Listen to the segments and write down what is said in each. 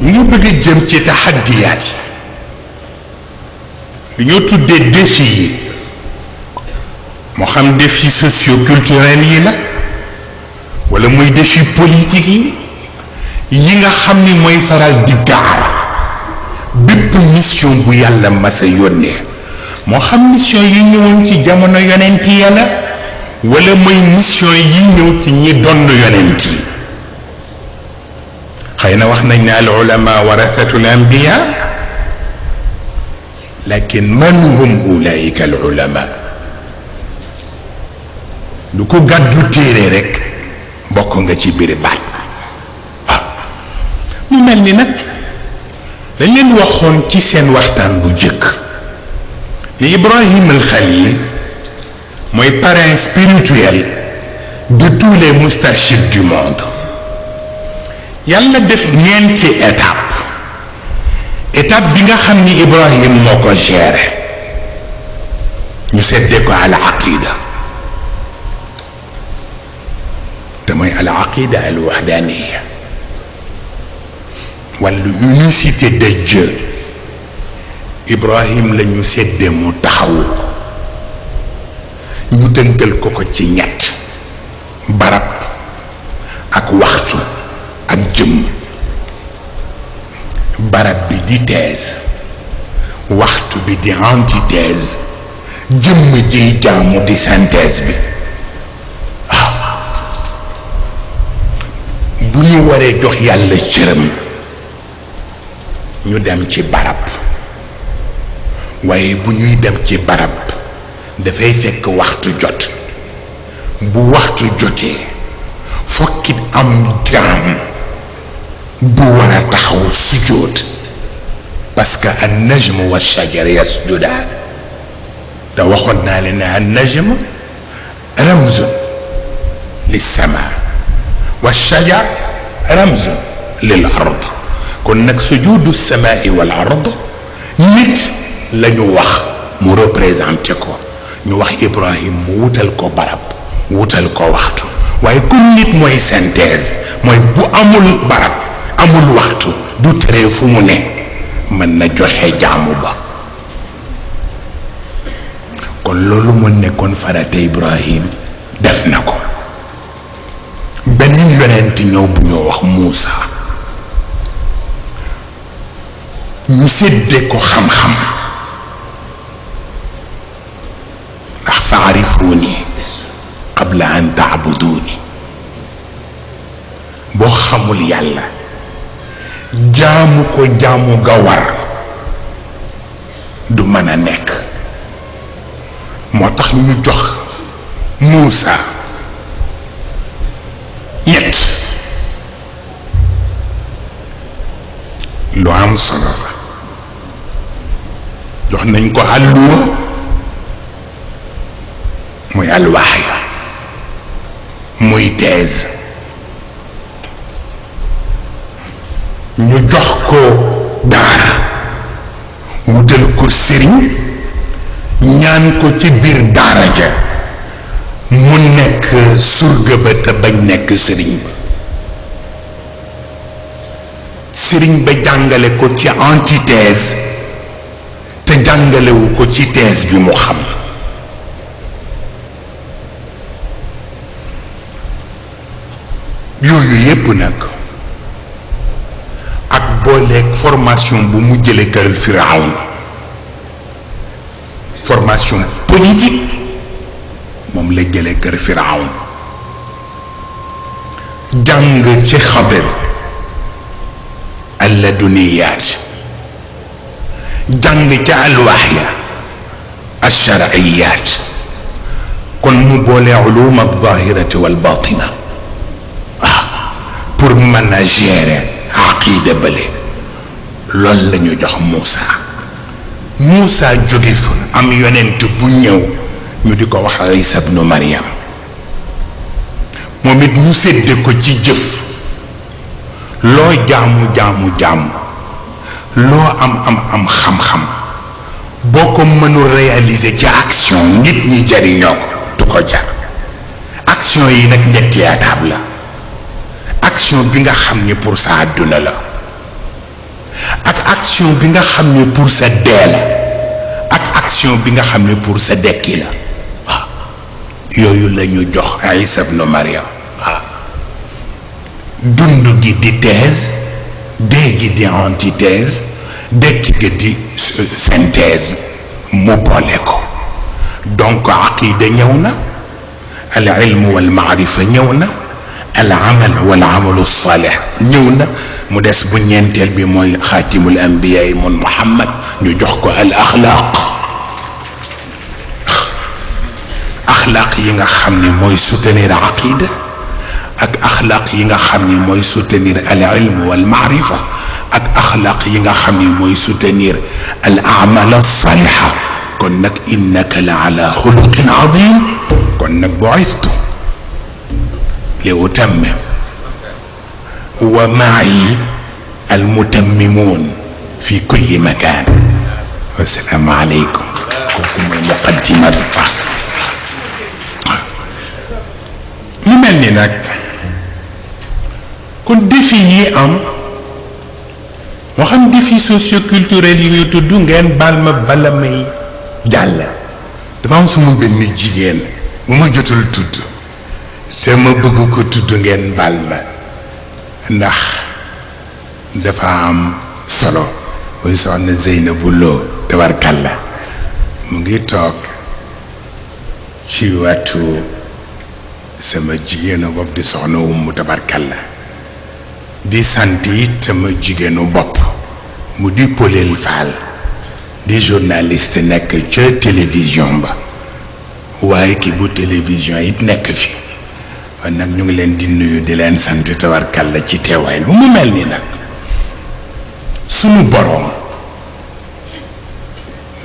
ñu bëgg jëm ci taxaddiyaat yi li ñu tuddee défi yi moo xam défi socio-culturel yi la wala muy défi politique yi nga xam ni mooy faral di gaar bépp mission bu yàlla masa yónnee moo xam mission yi ñëwoon ci jamono yonent yàlla wala mooy mission yi ñëw ci ñi donn yonent yi xëy na wax nañ ne al ulama warathatul anbiya lakin man hum ulaika al ulama du ko gàddu téere rek bokk nga ci biir baat waaw mu mel ni nag dañ leen waxoon ci seen waxtaan bu jëkk ni Ibrahim al Khalil mooy parrain spirituel de tous les moustarchides du monde yàlla def ñeenti étape bi nga xam ni Ibrahim moo ko géré ñu seddee ko al aqida te mooy al aqida al wahdaniya wala unicité de Dieu Ibrahim la ñu seddee mu taxawu ñu tënkal ko ci ñett barab ak waxtu ak jëmm barab bi di thèse waxtu bi di antithèse jëmm jiy jaamu di synthèse bi waaw bu ñu waree jox yàlla cëram ñu dem ci barab waaye bu ñuy dem ci barab dafay fekk waxtu jot bu waxtu jotee fokkit am jaam bu war a taxaw sujjóot parce que an najm wa shajar yasjudaan te waxoon naa leen ne an najm ramzun lil sama wa shajar ramzun lil ard kon nag sujudu samai wal ard nit la ñu wax mu représenté ko ñu wax Ibrahim mu wutal ko barab wutal ko waxtu waaye comme nit mooy synthèse mooy bu amul barab amul waxtu du tere fu mu ne mën na joxe jaamu ba kon loolu mu nekkoon farata Ibrahim def na ko beneen yonent ñëw bu ñoo wax Muusa ñu séddee ko xam-xam ndax faarifuuni qabla an taabuduuni boo xamul yàlla jaamu ko jaamu ga war du mën a nekk moo tax ñu jox Muusa ñett lu am solo la jox nañ ko àlluwa muy alwaxya muy thèse ñu jox ko daara wutal ko sëriñ ñaan ko ci biir daara ja mu nekk surga ba te bañ nekk sëriñ ba sëriñ ba jàngale ko ci antithèse te jàngalewu ko ci thèse bi mu xam yooyu yépp nag ak booleeg formation bu mu jële kër Firawn formation politique moom la jële kër Firawn jàng ci Xadir alladuniyaat jàng ci alwaxya alsharciyaat kon mu boole ulum aldahirati walbatina pour mën a gérer aqida bële loolu la ñu jox Muusa jóge fa am yonent bu ñëw ñu di ko wax Isa ibnu Maryam moom it ñu sédde ko ci jëf loo jaamu loo am xam-xam boo ko mënul réaliser ci action nit ñi jariñoo ko du ko jar action yi nag ñetti étape la action bi nga xam ni pour sa àdduna la ak action bi nga xam ne pour sa dee la ak action bi nga xam ne pour sa dekki la waaw yooyu la ñu jox Isa ibn Maryam waaw dund gi di thèse dee gi di antithèse dekki gi di synthèse mu boole ko donc aqida ñëw na al ilm wal maarifa ñëw na al amal wal amalu salih ñëw na mu des bu ñeenteel bi mooy xaatimul anbiya yi mun Muhammad ñu jox ko al axlaaq yi nga xam ni mooy soutenir aqida ak axlaaq yi nga xam ni mooy soutenir al ilm wal maarifa ak axlaaq yi nga xam ni mooy soutenir al amal al saliha kon nag innaka la ala xuluqin azim kon nag bu'istu li utammim wa ma'i al mutammimun fi kulli makan wassalaamu aleykum kooku mooy muqaddima bi fa mu mel ni nag kon défi yi am moo xam défi socioculturel yi ñu tudd ngeen baal ma bala may jàll dafa am suma benn jigéen bu ma jotul tudd te ma bëgg ko tudd ngeen baal ma ndax dafa am solo muy soxna Zeynabu Lo tabarkalla mu ngi toog ci wetu sama jigéenu bopp di soxna Umu tabarkalla di sant it sama jigéenu bopp mu di Polel Fall di journaliste nekk ca télévision ba waaye ki bu télévision it nekk fi kon nag ñu ngi leen di nuyu di leen sant tabarkalla ci teewaay lu mu mel ni nag sunu boroom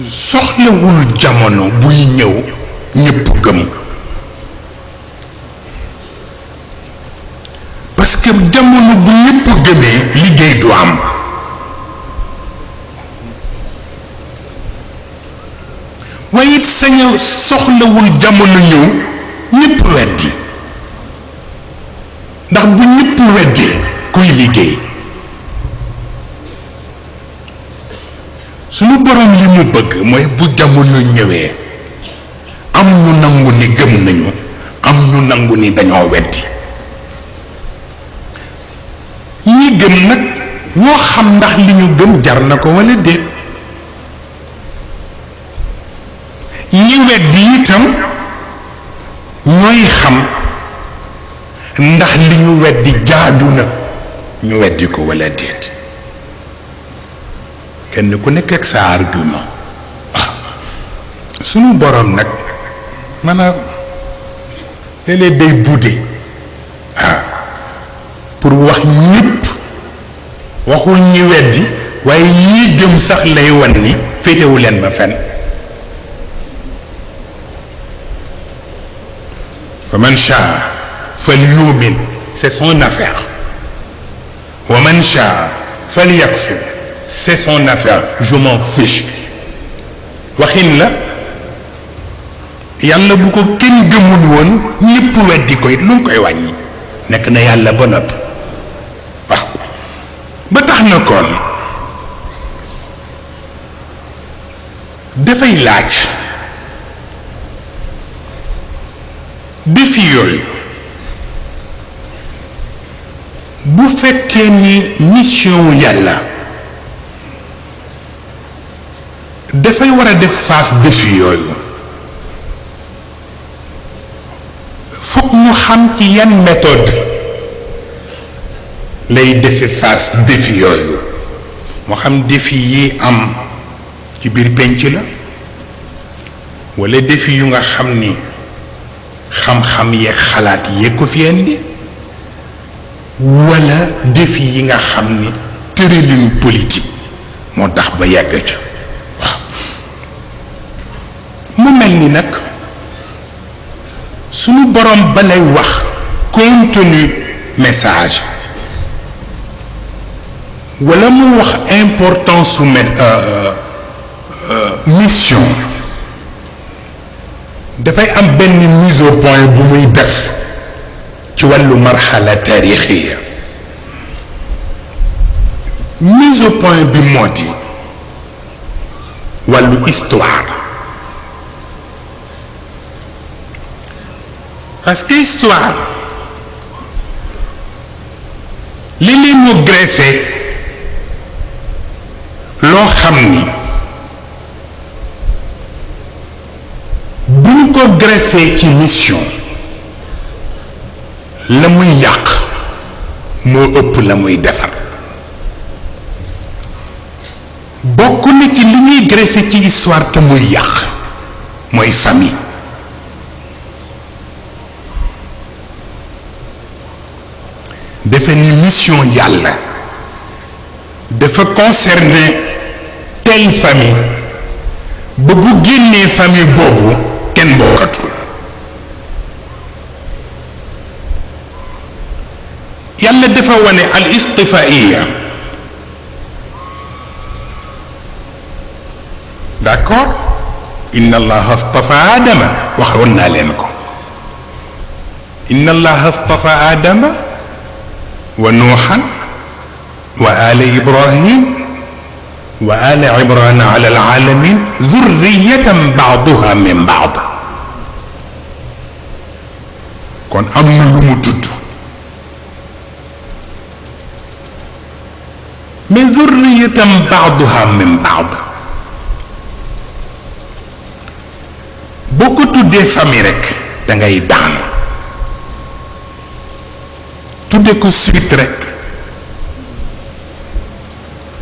soxlawul jamono buy ñëw ñëpp gëm parce que jamono bu ñëpp gëmee liggéey du am waaye it saña soxlawul jamono ñëw ñëpp weddi ndax bu ñëpp weddee kuy liggéey suñu borom li mu bëgg mooy bu jamono ñëwee am ñu nangu ni gëm nañu am ñu nangu ni dañoo weddi ñi gëm nag ñoo xam ndax li ñu gëm jar na ko walla déet ñi weddi itam ñooy xam ndax li ñu weddi jaadu na ñu weddi ko walla déet kenn ku nekk ak sa argument waaw sunu boroom nag maanaam léeg-léeg day budde waaw pour wax ñépp waxul ñi weddi waaye ñii gëm sax lay wan ni féetewu leen ma fen wa man shaa falyu'min c'est son affaire wa man shaa falyakfur c'est son affaire je m'en fiche waxin la yàlla bu ko kenn gëmul woon ñépp weddi ko it lu mu koy wàññi nekk na yàlla ba noppi waaw ba tax na kon dafay laaj défi yooyu bu fekkee ni mission yàlla dafay war a def face défi yooyu fokk mu xam ci yan méthode lay defe face défi yooyu moo xam défi yi am ci biir penc la walla défi yu nga xam ni xam-xam yeeg xalaat yeeg ko fi indi walla défi yi nga xam ni tëralinu politique moo tax ba yàgg ca waaw mu mel ni nag sunu borom ba lay wax contenu message walla mu wax importance su mission dafay am benn mise au point bu muy def ci wàllu marxala taarixiya mise au point bi moo di wàllu histoire parce que histoire li leen mu greffé loo xam ni buñ ko greffé ci mission la muy yàq moo ëpp la muy defar bokk na ci li ñuy greffé ci histoire te muy yàq mooy famille dafa ni mission yàlla dafa concerner telle famille ba bu génnee famille boobu kenn bokkatul yàlla dafa wane al istifaiya d'accord inna allaha astafa adama waxoon naa leen ko inna allaha astafa adama wa nuuxan wa ala ibrahim wa ala imran ala alalamin zurriyatan baaduha min baad kon am na lu mu tudd mais zurriyatan baaduha min baad boo ko tuddee famille rek da ngay daanu tudde ko suite rek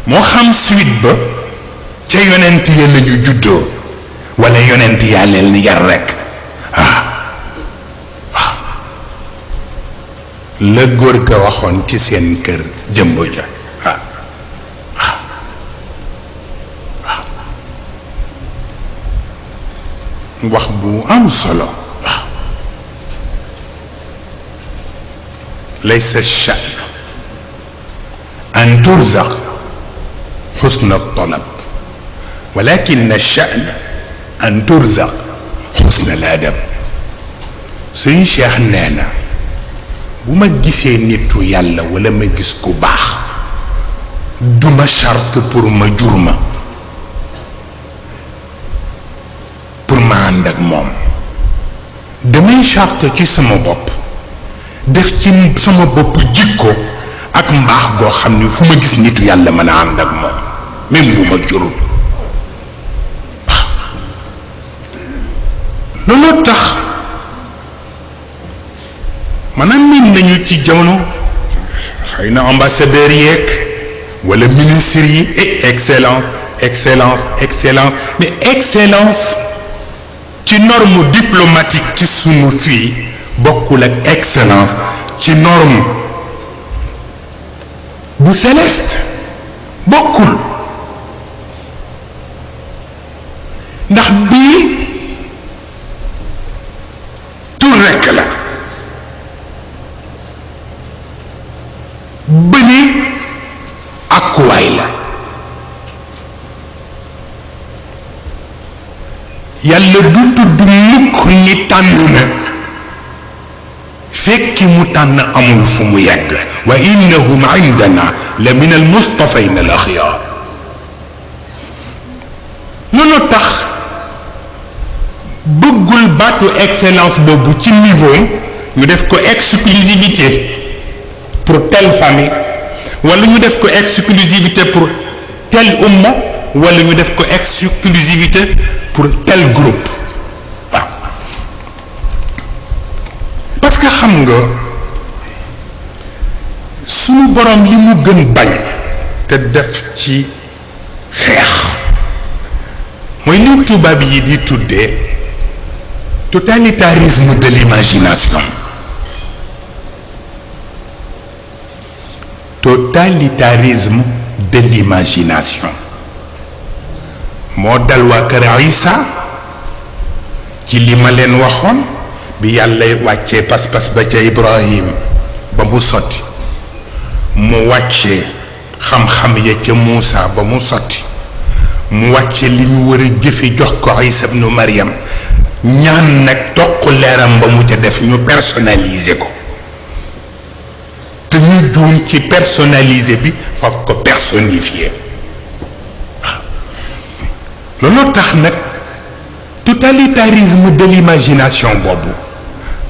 moo xam suite ba ca yonent ya la ñu juddoo wala yonent yaa leen yar rek la góor ga waxoon ci seen kër jëmb ja wax bu am solo ليس الشأن أن ترزق حسن الطلب ولكن الشأن أن ترزق حسن الأدب سيدي شيخ نانا بما جيسي نيتو يالا ولا ما جيس كو باخ دوما شرط pour ma jurma pour ma ànd ak moom damay charte ci sama bopp def ci sama bopp jikko ak mbaax goo xam ni fu ma gis nitu yàlla mën a ànd ak moom même bu ma jurul looloo tax maanaam miin nañu ci jamono xëy na ambassadeurs yeeg wala ministres yi excellence excellence excellence mais excellence ci norme diplomatique ci sunu fii bokkul ak excellence ci norme bu céleste bokkul ndax bii tur rekk la bëni ak kuwaay la yàlla du tudd mukk ni tànn na fekki mu tànn amul fu mu yegg wa innahum indana la min al mustafayn al axyaar loolu tax bëggul baatu excellence boobu ci niveau ñu def ko exclusivité pour telle famille wala ñu def ko exclusivité pour telle umma wala ñu def ko exclusivité pour tel groupe waaw parce que xam nga suñu borom li mu gën bañ te def ci xeex mooy li tubaab yi di tuddee totalitarisme de l'imagination totalitarisme de l'imagination moo dal waa kër Isa ci li ma leen waxoon bi yàlla wàccee pas-pas ba ca Ibrahim ba mu sotti mu wàccee xam-xam ya ca Muusa ba mu sotti mu wàcce li ñu war a jëfe jox ko Isa ibnu Maryam ñaan nag toq leeram ba mu ca def ñu personnaliser ko te ñu juum ci personnalisé bi faf ko personnifié loolu tax nag totalitarisme de l'imagination boobu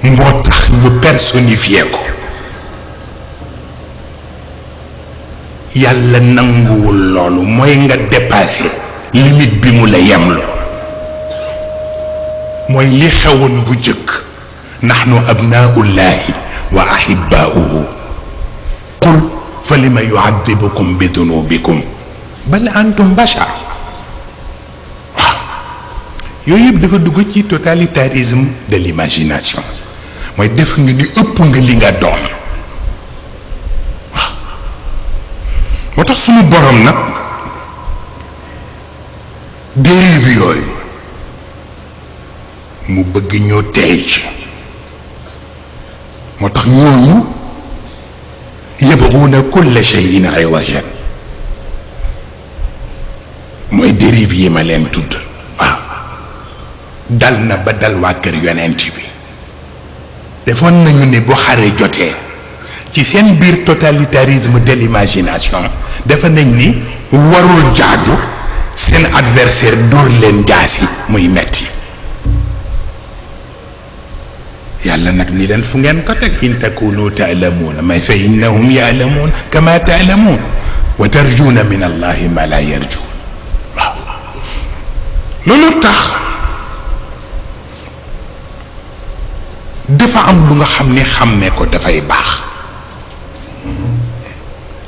moo tax ñu personnifié ko yàlla nanguwul loolu mooy nga dépassé limite bi mu la yemloo mooy li xewoon bu jëkk nahnu abnaaullahi wa ahibaauhu qul fa lima yuadibukum bi dunubikum bal antum bashar waaw yooyu yëpp dafa dugg ci totalitarisme de l'imagination mooy def nga ni ëpp nga li nga doon waaw moo tax suñu borom nag dérive yooyu mu bëgg ñoo tey ci moo tax ñooñu yabghuuna kulla shay'in iwajan mooy dérive yi ma leen tudd waaw dal na ba dal waa kër yonent bi defoon nañu ne bu xare jotee ci seen biir totalitarisme de l'imagination dafa nañ ni warul jaadu seen adversaire dóor leen jaasi muy metti yàlla nag ni leen fu ngeen ko teg in takunu taalamuuna may fa innahum yaalamuun kama taalamuun wa tarjuuna min allahi ma la yarjuun waaw loolu tax dafa am lu nga xam ni xàmmee ko dafay baax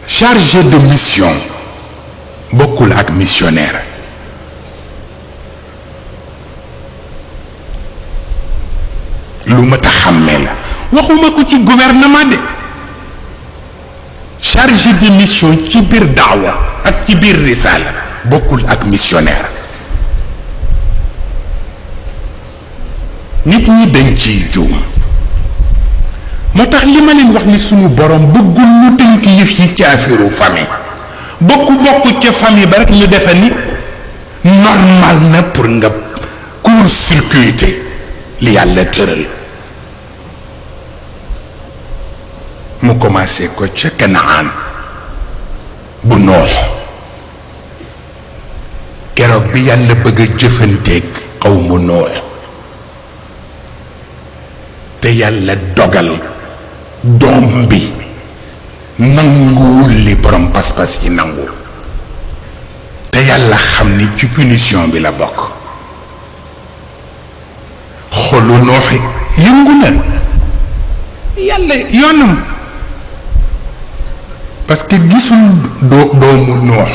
chargé de mission bokkul ak missionnaire lu mat a xàmmee la waxuma ko ci gouvernement de chargé de mission ci biir daawa ak ci biir risaala bokkul ak missionnaire nit ñi dañ ciy juum moo tax li ma leen wax ni sunu borom bëggul ñu tënk yëf yi ci affaire famille bokk ca famille ba rek ñu defe ni normal na pour nga court-circuiter li yàlla tëral mu commencé ko ca Kanaan bu Noox keroog bi yàlla bëgg a jëfanteeg xawmu Noox te yàlla dogal doom bi nanguwul li borom pas-pas yi nanguwul te yàlla xam ni ci punition bi la bokk xolu Noox yëngu na yàlla yoonam parce que gisul doomu Noox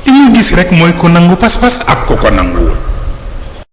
li mu gis rek mooy ko nangu pas-pas ak ko nanguwul